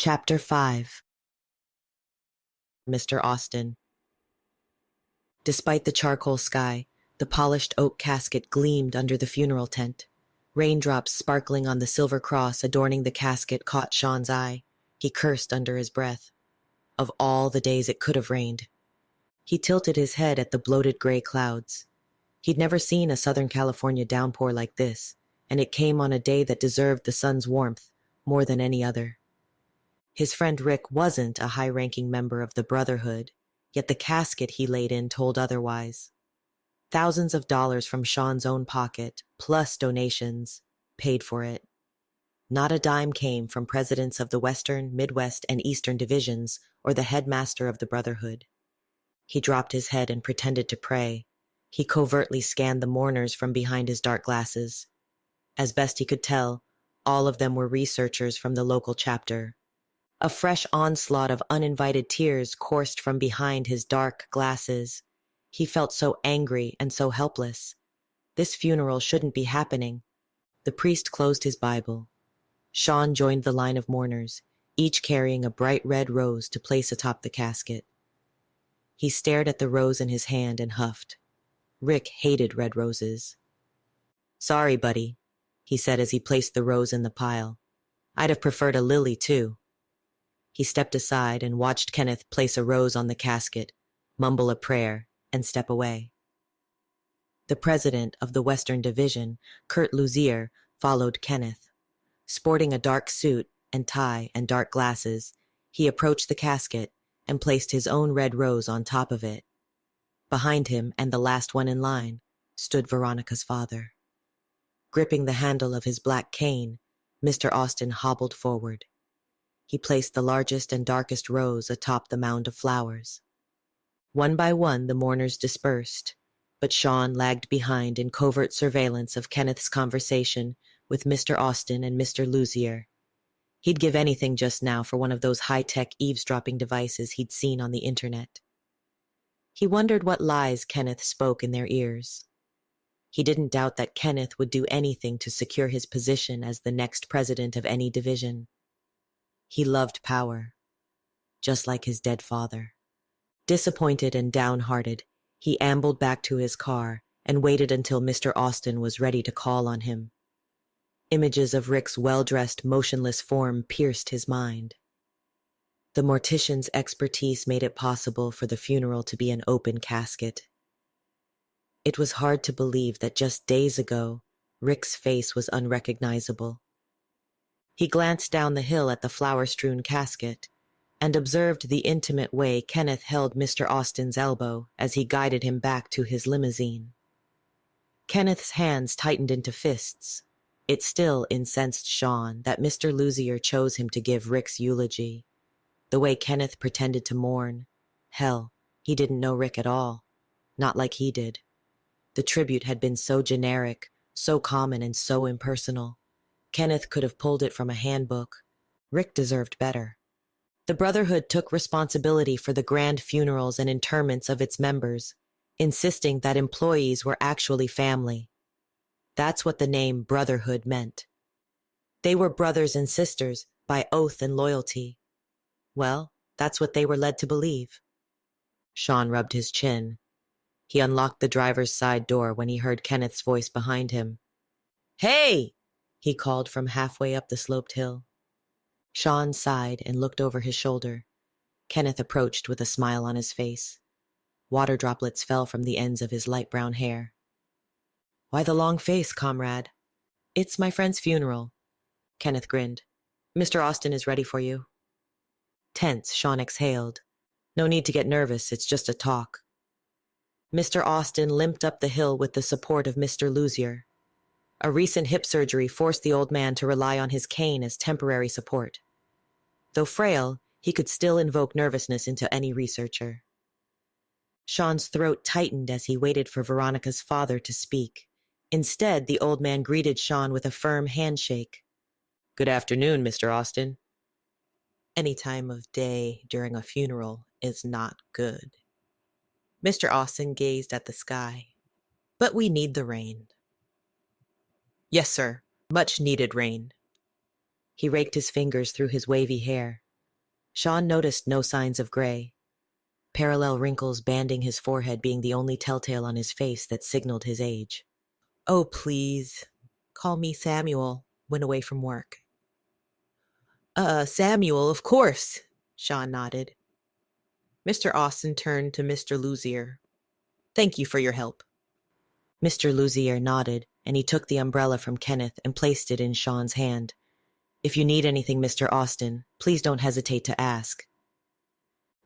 Chapter 5. Mr. Austin. Despite the charcoal sky, the polished oak casket gleamed under the funeral tent. Raindrops sparkling on the silver cross adorning the casket caught Sean's eye. He cursed under his breath. Of all the days it could have rained. He tilted his head at the bloated gray clouds. He'd never seen a Southern California downpour like this, and it came on a day that deserved the sun's warmth more than any other. His friend Rick wasn't a high-ranking member of the Brotherhood, yet the casket he laid in told otherwise. Thousands of dollars from Sean's own pocket, plus donations, paid for it. Not a dime came from presidents of the Western, Midwest, and Eastern divisions or the headmaster of the Brotherhood. He dropped his head and pretended to pray. He covertly scanned the mourners from behind his dark glasses. As best he could tell, all of them were researchers from the local chapter. A fresh onslaught of uninvited tears coursed from behind his dark glasses. He felt so angry and so helpless. This funeral shouldn't be happening. The priest closed his Bible. Sean joined the line of mourners, each carrying a bright red rose to place atop the casket. He stared at the rose in his hand and huffed. Rick hated red roses. "Sorry, buddy," he said as he placed the rose in the pile. "I'd have preferred a lily, too." He stepped aside and watched Kenneth place a rose on the casket, mumble a prayer, and step away. The president of the Western Division, Kurt Luzier, followed Kenneth. Sporting a dark suit and tie and dark glasses, he approached the casket and placed his own red rose on top of it. Behind him, and the last one in line, stood Veronica's father. Gripping the handle of his black cane, Mr. Austin hobbled forward. He placed the largest and darkest rose atop the mound of flowers. One by one, the mourners dispersed, but Sean lagged behind in covert surveillance of Kenneth's conversation with Mr. Austin and Mr. Luzier. He'd give anything just now for one of those high-tech eavesdropping devices he'd seen on the internet. He wondered what lies Kenneth spoke in their ears. He didn't doubt that Kenneth would do anything to secure his position as the next president of any division. He loved power, just like his dead father. Disappointed and downhearted, he ambled back to his car and waited until Mr. Austin was ready to call on him. Images of Rick's well-dressed, motionless form pierced his mind. The mortician's expertise made it possible for the funeral to be an open casket. It was hard to believe that just days ago, Rick's face was unrecognizable. He glanced down the hill at the flower-strewn casket and observed the intimate way Kenneth held Mr. Austin's elbow as he guided him back to his limousine. Kenneth's hands tightened into fists. It still incensed Sean that Mr. Luzier chose him to give Rick's eulogy. The way Kenneth pretended to mourn. Hell, he didn't know Rick at all. Not like he did. The tribute had been so generic, so common, and so impersonal. Kenneth could have pulled it from a handbook. Rick deserved better. The Brotherhood took responsibility for the grand funerals and interments of its members, insisting that employees were actually family. That's what the name Brotherhood meant. They were brothers and sisters by oath and loyalty. Well, that's what they were led to believe. Sean rubbed his chin. He unlocked the driver's side door when he heard Kenneth's voice behind him. "Hey!" he called from halfway up the sloped hill. Sean sighed and looked over his shoulder. Kenneth approached with a smile on his face. Water droplets fell from the ends of his light brown hair. "Why the long face, comrade?" "It's my friend's funeral." Kenneth grinned. "Mr. Austin is ready for you." Tense, Sean exhaled. "No need to get nervous, it's just a talk." Mr. Austin limped up the hill with the support of Mr. Luzier. A recent hip surgery forced the old man to rely on his cane as temporary support. Though frail, he could still invoke nervousness into any researcher. Sean's throat tightened as he waited for Veronica's father to speak. Instead, the old man greeted Sean with a firm handshake. "Good afternoon, Mr. Austin." Any time of day during a funeral is not good. Mr. Austin gazed at the sky. "But we need the rain." "Yes, sir. Much needed rain." He raked his fingers through his wavy hair. Sean noticed no signs of gray, parallel wrinkles banding his forehead being the only telltale on his face that signaled his age. "Oh, please, call me Samuel," went away from work. Samuel, of course," Sean nodded. Mr. Austin turned to Mr. Luzier. "Thank you for your help." Mr. Luzier nodded, and he took the umbrella from Kenneth and placed it in Sean's hand. "If you need anything, Mr. Austin, please don't hesitate to ask."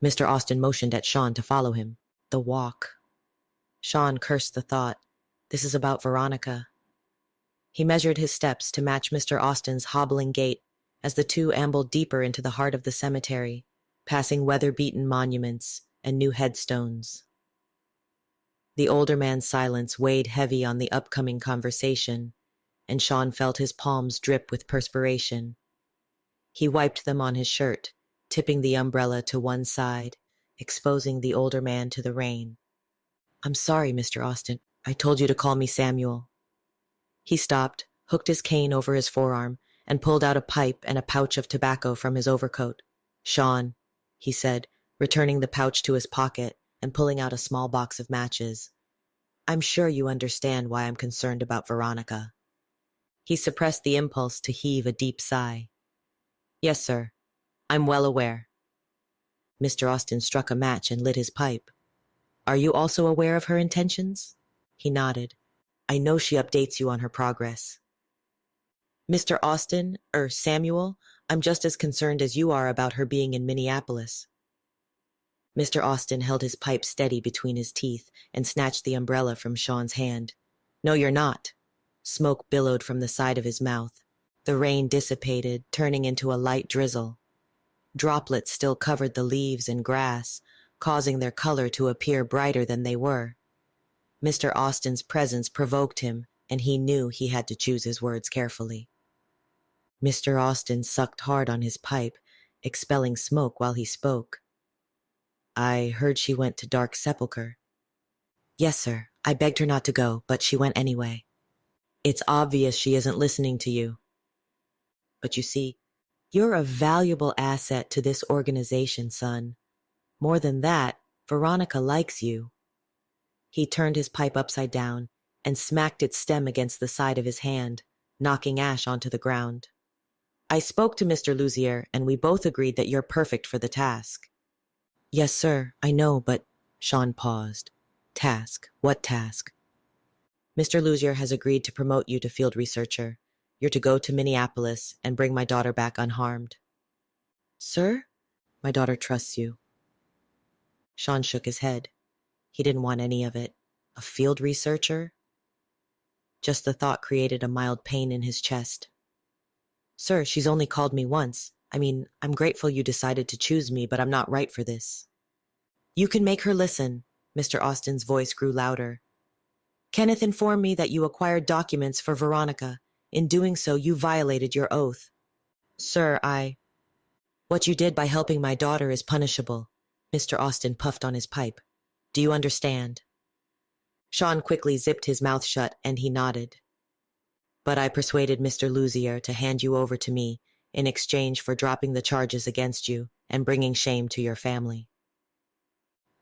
Mr. Austin motioned at Sean to follow him. The walk. Sean cursed the thought. This is about Veronica. He measured his steps to match Mr. Austin's hobbling gait as the two ambled deeper into the heart of the cemetery, passing weather-beaten monuments and new headstones. The older man's silence weighed heavy on the upcoming conversation, and Sean felt his palms drip with perspiration. He wiped them on his shirt, tipping the umbrella to one side, exposing the older man to the rain. "I'm sorry, Mr. Austin. I told you to call me Samuel." He stopped, hooked his cane over his forearm, and pulled out a pipe and a pouch of tobacco from his overcoat. "Sean," he said, returning the pouch to his pocket and pulling out a small box of matches. "I'm sure you understand why I'm concerned about Veronica." He suppressed the impulse to heave a deep sigh. "Yes, sir. I'm well aware." Mr. Austin struck a match and lit his pipe. "Are you also aware of her intentions?" He nodded. "I know she updates you on her progress." "Mr. Austin, Samuel, I'm just as concerned as you are about her being in Minneapolis." Mr. Austin held his pipe steady between his teeth and snatched the umbrella from Sean's hand. "No, you're not." Smoke billowed from the side of his mouth. The rain dissipated, turning into a light drizzle. Droplets still covered the leaves and grass, causing their color to appear brighter than they were. Mr. Austin's presence provoked him, and he knew he had to choose his words carefully. Mr. Austin sucked hard on his pipe, expelling smoke while he spoke. "I heard she went to Dark Sepulchre." "Yes, sir. I begged her not to go, but she went anyway." "It's obvious she isn't listening to you." "But you see, you're a valuable asset to this organization, son. More than that, Veronica likes you." He turned his pipe upside down and smacked its stem against the side of his hand, knocking ash onto the ground. "I spoke to Mr. Luzier, and we both agreed that you're perfect for the task." "Yes, sir, I know, but—" Sean paused. "Task? What task?" "Mr. Luzier has agreed to promote you to field researcher. You're to go to Minneapolis and bring my daughter back unharmed." "Sir? My daughter trusts you." Sean shook his head. He didn't want any of it. A field researcher? Just the thought created a mild pain in his chest. "Sir, she's only called me once. I mean, I'm grateful you decided to choose me, but I'm not right for this." "You can make her listen." Mr. Austin's voice grew louder. "Kenneth informed me that you acquired documents for Veronica. In doing so, you violated your oath." "Sir, What you did by helping my daughter is punishable." Mr. Austin puffed on his pipe. "Do you understand?" Sean quickly zipped his mouth shut, and he nodded. "But I persuaded Mr. Luzier to hand you over to me in exchange for dropping the charges against you and bringing shame to your family."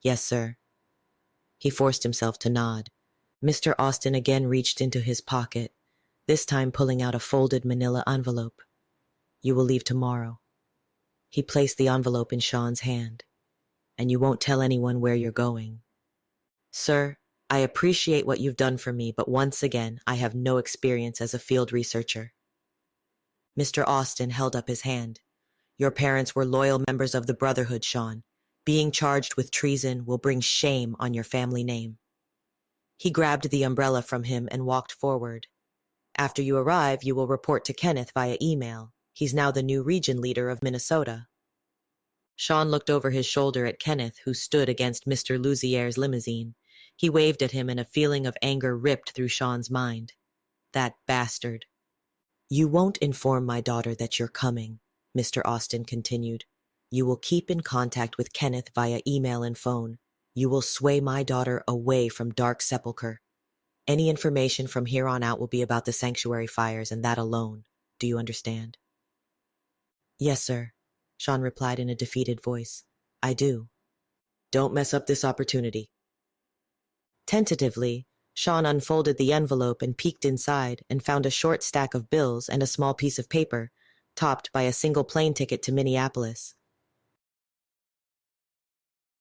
"Yes, sir." He forced himself to nod. Mr. Austin again reached into his pocket, this time pulling out a folded manila envelope. "You will leave tomorrow." He placed the envelope in Sean's hand. "And you won't tell anyone where you're going." "Sir, I appreciate what you've done for me, but once again, I have no experience as a field researcher." Mr. Austin held up his hand. "Your parents were loyal members of the Brotherhood, Sean. Being charged with treason will bring shame on your family name." He grabbed the umbrella from him and walked forward. "After you arrive, you will report to Kenneth via email. He's now the new region leader of Minnesota." Sean looked over his shoulder at Kenneth, who stood against Mr. Luzier's limousine. He waved at him, and a feeling of anger ripped through Sean's mind. That bastard. "You won't inform my daughter that you're coming," Mr. Austin continued. "You will keep in contact with Kenneth via email and phone. You will sway my daughter away from Dark Sepulchre. Any information from here on out will be about the sanctuary fires, and that alone. Do you understand?" "Yes, sir." Sean replied in a defeated voice. I do. Don't mess up this opportunity. Tentatively, Sean unfolded the envelope and peeked inside and found a short stack of bills and a small piece of paper, topped by a single plane ticket to Minneapolis.